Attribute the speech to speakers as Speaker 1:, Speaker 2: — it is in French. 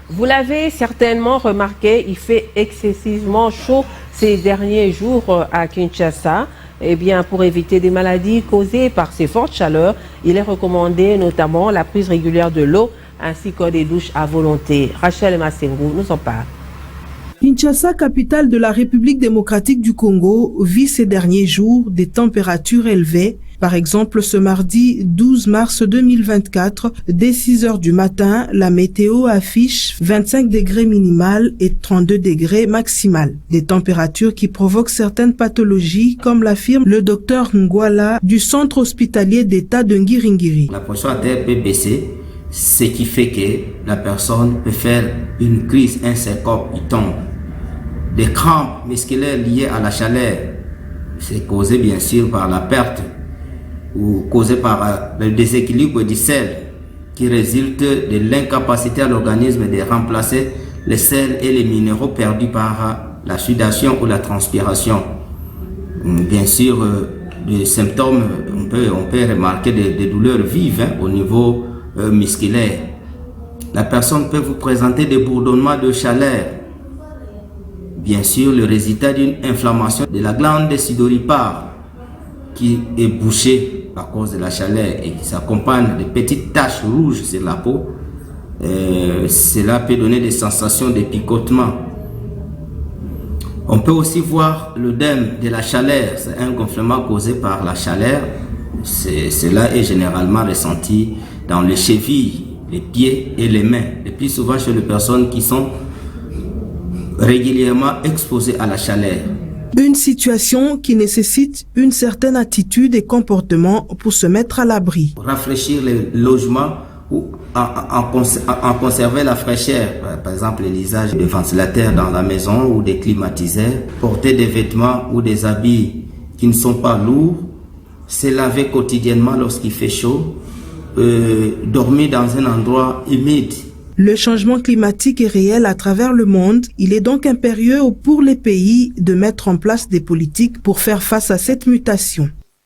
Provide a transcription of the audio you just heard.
Speaker 1: Vous l'avez certainement remarqué, il fait excessivement chaud ces derniers jours à Kinshasa. Eh bien, pour éviter des maladies causées par ces fortes chaleurs, il est recommandé notamment la prise régulière de l'eau ainsi que des douches à volonté. Rachel Massengou nous en parle.
Speaker 2: Kinshasa, capitale de la République démocratique du Congo, vit ces derniers jours des températures élevées. Par exemple, ce mardi 12 mars 2024, dès 6 heures du matin, la météo affiche 25 degrés minimal et 32 degrés maximal. Des températures qui provoquent certaines pathologies, comme l'affirme le docteur Ngwala du centre hospitalier d'État de Ngiringiri.
Speaker 3: La pression artérielle peut baisser, ce qui fait que la personne peut faire une crise, un syncope, il tombe. Des crampes musculaires liées à la chaleur, c'est causé bien sûr par la perte ou causé par le déséquilibre du sel qui résulte de l'incapacité à l'organisme de remplacer les sels et les minéraux perdus par la sudation ou la transpiration. Bien sûr, les symptômes, on peut remarquer des douleurs vives au niveau musculaire. La personne peut vous présenter des bourdonnements de chaleur. Bien sûr, le résultat d'une inflammation de la glande sudoripare qui est bouchée à cause de la chaleur et qui s'accompagne de petites taches rouges sur la peau. Cela peut donner des sensations de picotement. On peut aussi voir l'œdème de la chaleur. C'est un gonflement causé par la chaleur. Cela est généralement ressenti dans les chevilles, les pieds et les mains. Le plus souvent chez les personnes qui sont régulièrement exposées à la chaleur.
Speaker 2: Une situation qui nécessite une certaine attitude et comportement pour se mettre à l'abri.
Speaker 3: Rafraîchir les logements ou en conserver la fraîcheur. Par exemple, l'usage de ventilateurs dans la maison ou des climatiseurs. Porter des vêtements ou des habits qui ne sont pas lourds. Se laver quotidiennement lorsqu'il fait chaud. Dormir dans un endroit humide.
Speaker 2: Le changement climatique est réel à travers le monde. Il est donc impérieux pour les pays de mettre en place des politiques pour faire face à cette mutation.